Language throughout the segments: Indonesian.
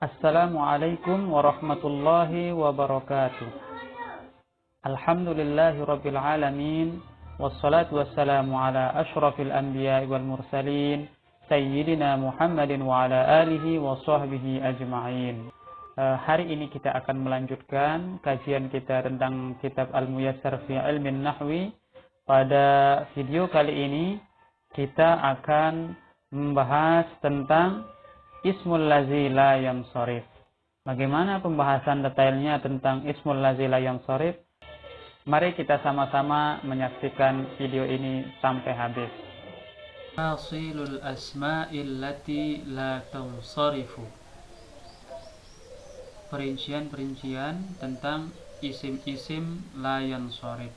Assalamualaikum warahmatullahi wabarakatuh. Alhamdulillahi rabbil alamin. Wassalatu wassalamu ala ashrafil anbiya wal mursalin Sayyidina Muhammadin wa ala alihi wa sahbihi ajma'in. Hari ini kita akan melanjutkan kajian kita tentang kitab Al-Muyassar fi Ilmin Nahwi. Pada video kali ini kita akan membahas tentang Ismul Lazi la yansharif. Bagaimana pembahasan detailnya tentang Ismul Lazi la yansharif? Mari kita sama-sama menyaksikan video ini sampai habis. Fasilul asma'il lati la tansarifu. Perincian-perincian tentang isim-isim la yansharif.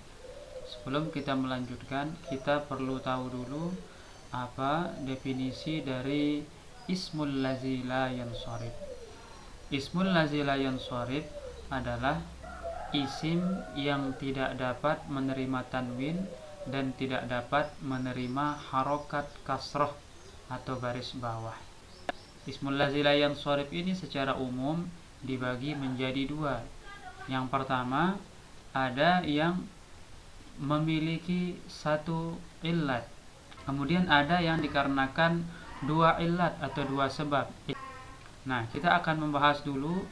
Sebelum kita melanjutkan, kita perlu tahu dulu apa definisi dari Ismul Lazi la yansharif. Ismul Lazi la yansharif adalah isim yang tidak dapat menerima tanwin dan tidak dapat menerima harokat kasroh atau garis bawah. Ismul Lazi la yansharif ini secara umum dibagi menjadi dua. Yang pertama, ada yang memiliki satu illat. Kemudian ada yang dikarenakan dua illat atau dua sebab. Nah, kita akan membahas dulu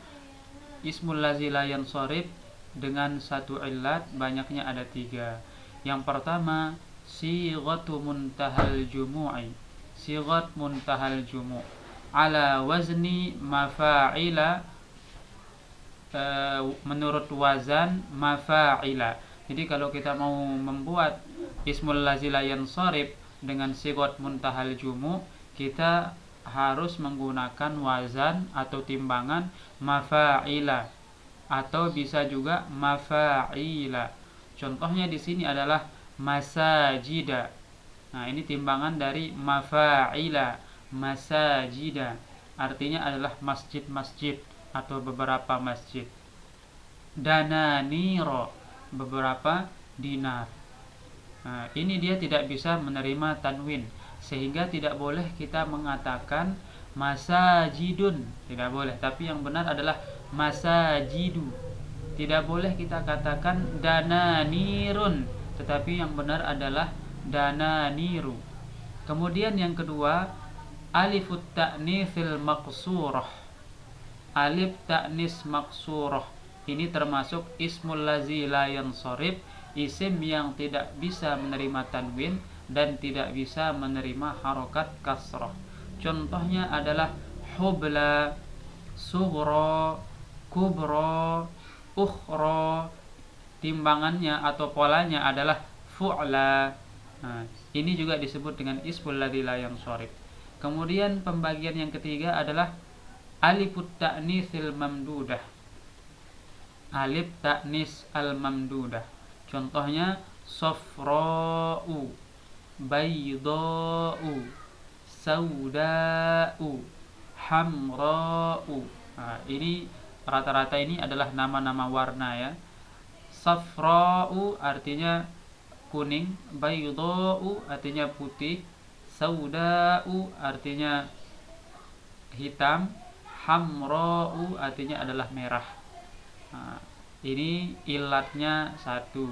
Ismul Lazi la yansharif dengan satu illat, banyaknya ada tiga. Yang pertama, sighatu muntahal jumu'i. Sighat muntahal jumu' ala wazni mafa'ila, menurut wazan mafa'ila. Jadi kalau kita mau membuat Ismul Lazi la yansharif dengan sighat muntahal jumu', kita harus menggunakan wazan atau timbangan mafa'ila atau bisa juga mafa'ila. Contohnya di sini adalah masajida. Nah, ini timbangan dari mafa'ila, masajida. Artinya adalah masjid-masjid atau beberapa masjid. Dananiro, beberapa dinar. Nah, ini dia tidak bisa menerima tanwin, sehingga tidak boleh kita mengatakan masajidun, tidak boleh. Tapi yang benar adalah masajidu. Tidak boleh kita katakan dananirun, tetapi yang benar adalah dananiru. Kemudian yang kedua, alifut ta'nitsil maqsurah. Alif ta'nis maqsurah ini termasuk Ismul Lazi la yansharif, isim yang tidak bisa menerima tanwin dan tidak bisa menerima harokat kasrah. Contohnya adalah hubla, sughra, kubra, ukhra. Timbangannya atau polanya adalah fu'la. Nah, ini juga disebut dengan Ismul Lazi la yansharif. Kemudian pembagian yang ketiga adalah alifut ta'nitsil mamdudah. Alif ta'nis al-mamdudah. Contohnya safra'u, bayda'u, sauda'u, hamra'u. Nah, ini rata-rata ini adalah nama-nama warna ya. Safra'u artinya kuning, bayda'u artinya putih, sauda'u artinya hitam, hamra'u artinya adalah merah. Nah, ini ilatnya satu,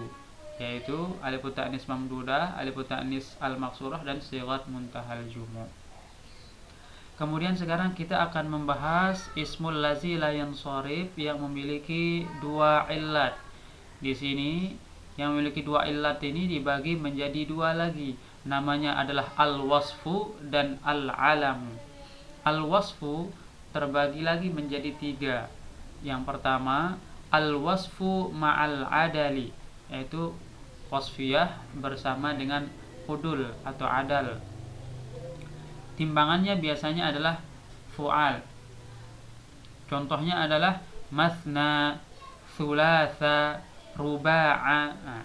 yaitu alifut ta'nis mamdudah, alifut ta'nis al-maqsurah, dan sighat muntahal jumu'. Kemudian sekarang kita akan membahas Ismul Lazi la yansharif yang memiliki dua illat. Di sini yang memiliki dua illat ini dibagi menjadi dua lagi. Namanya adalah al-wasfu dan al-alamu. Al-wasfu terbagi lagi menjadi tiga. Yang pertama, al-wasfu ma'al adali, yaitu wasfiyah bersama dengan udul atau adal. Timbangannya biasanya adalah fu'al. Contohnya adalah masna, thulatha, ruba'a. Nah,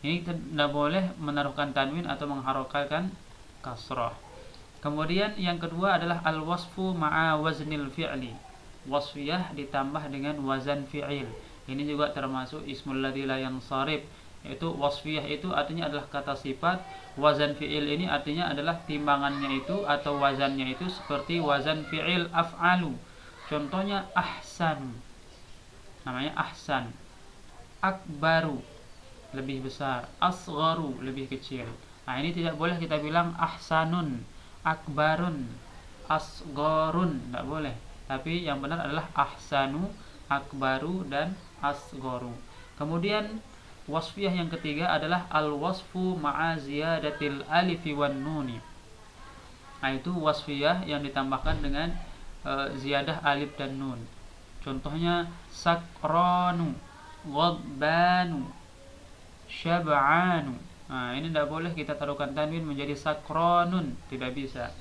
ini tidak boleh menaruhkan tanwin atau mengharokatkan kasrah. Kemudian yang kedua adalah al-wasfu ma'a waznil fi'li. Wasfiyah ditambah dengan wazan fi'il. Ini juga termasuk Ismul Lazi la yansharif, yaitu wasfiyah itu artinya adalah kata sifat, wazan fi'il ini artinya adalah timbangannya itu atau wazannya itu seperti wazan fi'il af'alu. Contohnya ahsan, namanya ahsan. Akbaru, lebih besar. Asgharu, lebih kecil. Nah, ini tidak boleh kita bilang ahsanun, akbarun, asgharun, tidak boleh. Tapi yang benar adalah ahsanu, akbaru, dan asgharu. Kemudian wasfiyah yang ketiga adalah al-wasfu ma'a ziyadatil alifi wan nuni. Nah, itu wasfiyah yang ditambahkan dengan ziyadah alif dan nun. Contohnya sakranu, ghadbanu, syab'anu. Nah, ini tidak boleh kita taruhkan tanwin menjadi sakronun, tidak bisa.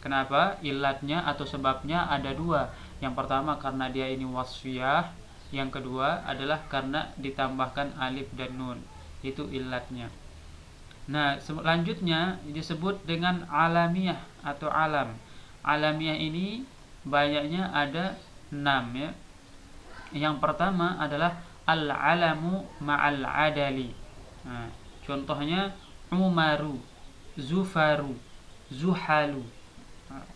Kenapa? Ilatnya atau sebabnya ada dua. Yang pertama karena dia ini wasfiyah, yang kedua adalah karena ditambahkan alif dan nun. Itu ilatnya. Nah, selanjutnya disebut dengan alamiah atau alam. Alamiah ini banyaknya ada 6 ya. Yang pertama adalah al-alamu ma'al adali. Nah, contohnya Umaru, Zufaru, Zuhalu. Nah,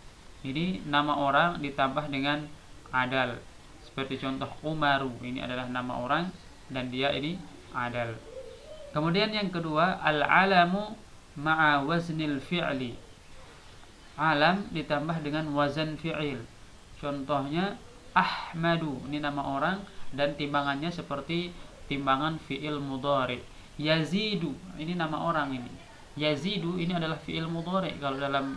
ini nama orang ditambah dengan adal. Seperti contoh Umaru, ini adalah nama orang dan dia ini adal. Kemudian yang kedua al-alamu ma'a waznil fi'li. Alam ditambah dengan wazan fi'il. Contohnya Ahmadu, ini nama orang dan timbangannya seperti timbangan fi'il mudhari. Yazidu, ini nama orang ini. Yazidu ini adalah fi'il mudhari kalau dalam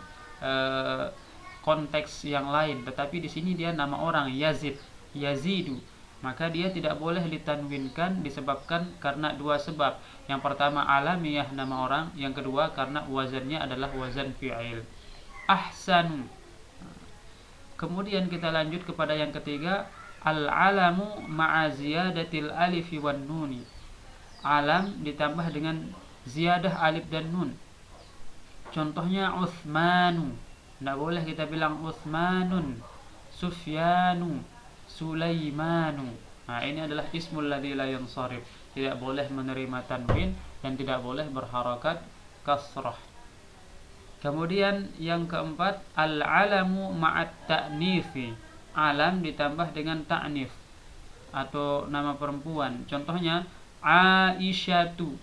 konteks yang lain, tetapi di sini dia nama orang Yazid, Yazidu. Maka dia tidak boleh ditanwinkan disebabkan karena dua sebab. Yang pertama alamiah nama orang, yang kedua karena wazannya adalah wazan fi'il. Ahsanu. Kemudian kita lanjut kepada yang ketiga, al-alamu ma'a ziyadatil alifi wan nuni. Alam ditambah dengan ziyadah alif dan nun. Contohnya Uthmanu. Tidak boleh kita bilang Uthmanun, Sufyanu, Sulaimanu. Nah, ini adalah ismul ladzi la yansharif. Tidak boleh menerima tanwin dan tidak boleh berharakat kasrah. Kemudian yang keempat al-alamu ma'at ta'nifi. Alam ditambah dengan ta'nif atau nama perempuan. Contohnya Aisyatu,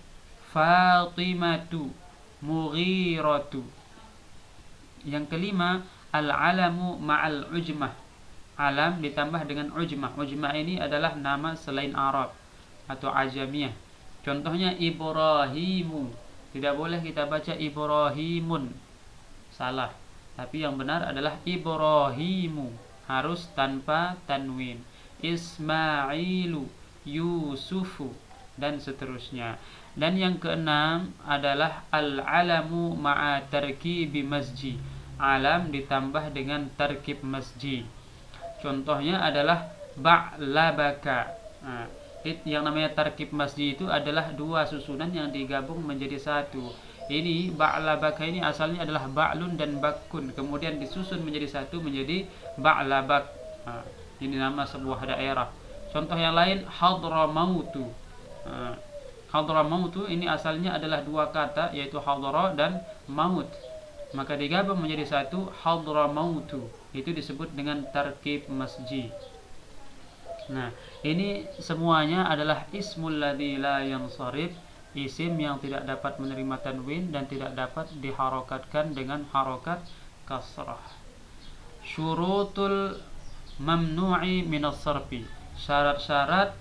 Fatimatu, Mughiratu. Yang kelima al-alamu ma'al ujmah. Alam ditambah dengan ujmah. Ujmah ini adalah nama selain Arab atau ajamiyah. Contohnya Ibrahimu. Tidak boleh kita baca Ibrahimun, salah. Tapi yang benar adalah Ibrahimu, harus tanpa tanwin. Ismailu, Yusufu, dan seterusnya. Dan yang keenam adalah al-alamu ma'a tarkibi masji. Alam ditambah dengan tarkib masji. Contohnya adalah ba'labaka. Nah, yang namanya tarkib masji itu adalah dua susunan yang digabung menjadi satu. Ini ba'labaka ini asalnya adalah ba'lun dan bakun, kemudian disusun menjadi satu menjadi ba'labak. Nah, ini nama sebuah daerah. Contoh yang lain hadramautu. Nah, hadramautu ini asalnya adalah dua kata, yaitu hadra dan maut, maka digabung menjadi satu hadramautu. Itu disebut dengan tarkib masji. Nah, ini semuanya adalah ismul ladzi la yansharif, isim yang tidak dapat menerima tanwin dan tidak dapat diharokatkan dengan harokat kasrah. Syurutul mamnu'i minas sarfi. Syarat-syarat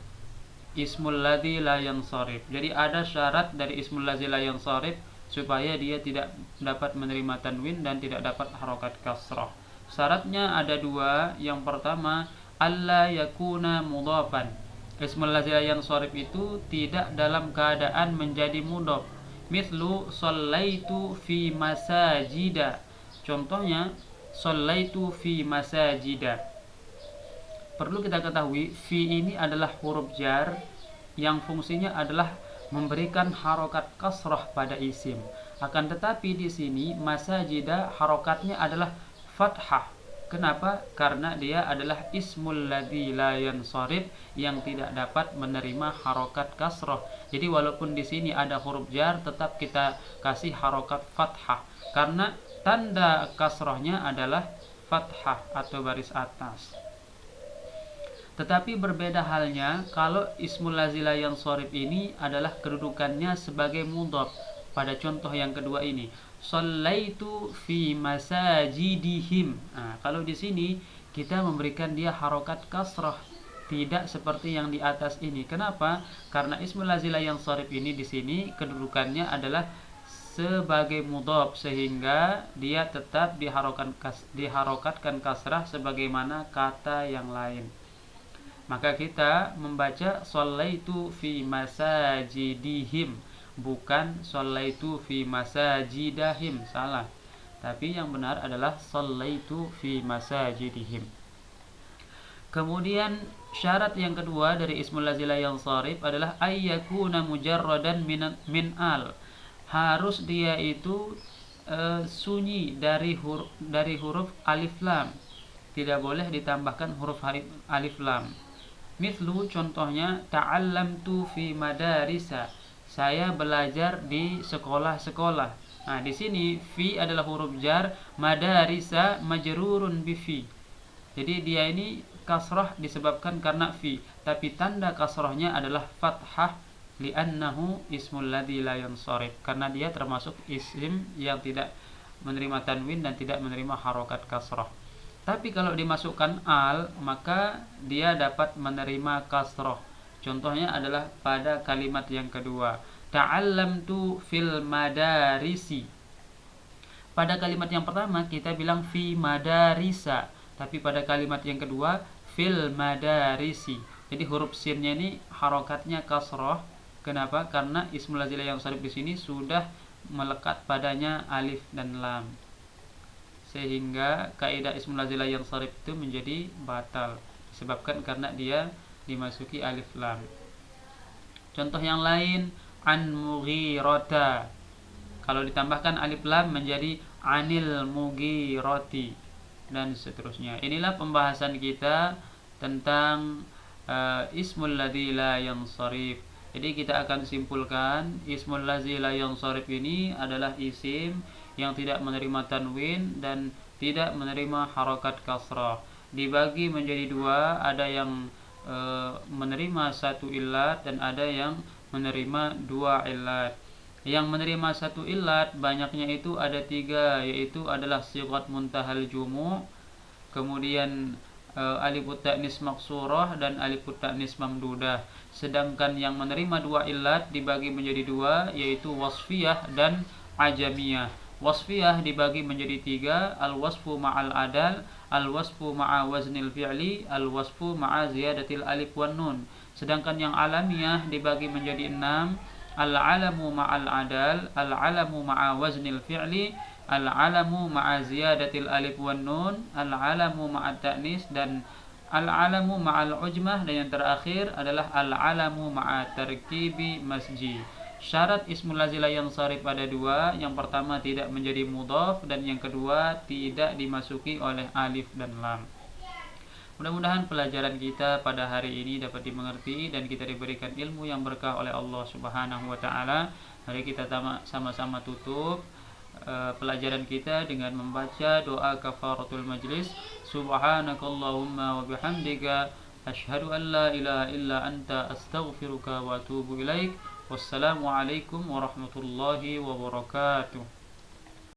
ismul ladzi la yansharif. Jadi ada syarat dari ismul ladzi la yansharif supaya dia tidak dapat menerima tanwin dan tidak dapat harokat kasrah. Syaratnya ada dua. Yang pertama alla yakuna mudhafan. Ismul ladzi la yansharif itu tidak dalam keadaan menjadi mudhaf. Mithlu shallaitu fi masajida. Contohnya shallaitu fi masajida. Perlu kita ketahui fi ini adalah huruf jar yang fungsinya adalah memberikan harokat kasrah pada isim. Akan tetapi di sini masajida harokatnya adalah fathah. Kenapa? Karena dia adalah ismul ladzi la yansharif yang tidak dapat menerima harokat kasrah. Jadi walaupun di sini ada huruf jar, tetap kita kasih harokat fathah karena tanda kasrahnya adalah fathah atau baris atas. Tetapi berbeda halnya kalau ismul ladzi la yansharif ini adalah kedudukannya sebagai mudhaf. Pada contoh yang kedua ini, shallaitu fi masajidihim. Nah, kalau di sini kita memberikan dia harokat kasrah, tidak seperti yang di atas ini. Kenapa? Karena ismul ladzi la yansharif ini di sini kedudukannya adalah sebagai mudhaf, sehingga dia tetap diharokatkan kasrah sebagaimana kata yang lain. Maka kita membaca shallaitu fi masajidihim, bukan shallaitu fi masajidahim, salah. Tapi yang benar adalah shallaitu fi masajidihim. Kemudian syarat yang kedua dari ismul ladzi la yansharif adalah ayyakuna mujarradan min al. Harus dia itu sunyi dari huruf alif lam. Tidak boleh ditambahkan huruf alif lam. Mithlu, contohnya, ta'allamtu fi madarisa. Saya belajar di sekolah-sekolah. Nah, di sini fi adalah huruf jar, madarisa majrurun bi fi. Jadi dia ini kasrah disebabkan karena fi, tapi tanda kasrahnya adalah fathah li'annahu ismul ladzi la yansharif, karena dia termasuk isim yang tidak menerima tanwin dan tidak menerima harokat kasrah. Tapi kalau dimasukkan al, maka dia dapat menerima kasrah. Contohnya adalah pada kalimat yang kedua, ta'allamtu fil madarisi. Pada kalimat yang pertama kita bilang fi madarisa, tapi pada kalimat yang kedua fil madarisi. Jadi huruf sinnya ini harokatnya kasrah. Kenapa? Karena ismul ladzi la yansharif di sini sudah melekat padanya alif dan lam, sehingga kaidah ismul ladzi la yansharif itu menjadi batal disebabkan karena dia dimasuki alif lam. Contoh yang lain, an mughirata. Kalau ditambahkan alif lam menjadi anil mughirati dan seterusnya. Inilah pembahasan kita tentang ismul ladzi la yansharif. Jadi kita akan simpulkan ismul ladzi la yansharif ini adalah isim yang tidak menerima tanwin dan tidak menerima harokat kasrah. Dibagi menjadi dua, ada yang menerima satu illat dan ada yang menerima dua illat. Yang menerima satu illat banyaknya itu ada tiga, yaitu adalah sighat muntahal jumu', kemudian alifut ta'nis maksurah dan alifut ta'nis mamdudah. Sedangkan yang menerima dua illat dibagi menjadi dua, yaitu wasfiyah dan ajamiyah. Wasfiyah dibagi menjadi tiga, al-wasfu ma'al adal, al-wasfu ma'a waznil fi'li, al-wasfu ma'a ziyadatil alif wan nun. Sedangkan yang alamiyah dibagi menjadi 6, al-alamu ma'al adal, al-alamu ma'a waznil fi'li, al-alamu ma'a ziyadatil alif wan nun, al-alamu ma'a ta'nis, dan al-alamu ma'al ujmah, dan yang terakhir adalah al-alamu ma'a tarkibi masji. Syarat ismul ladzi la yansharif pada dua. Yang pertama tidak menjadi mudhaf, dan yang kedua tidak dimasuki oleh alif dan lam. Mudah-mudahan pelajaran kita pada hari ini dapat dimengerti dan kita diberikan ilmu yang berkah oleh Allah Subhanahu wa taala. Mari kita sama-sama tutup pelajaran kita dengan membaca doa kafaratul majlis. Subhanakallahumma wa bihamdika asyhadu an la ilaha illa anta astaghfiruka wa atubu ilaik. Wassalamualaikum warahmatullahi wabarakatuh.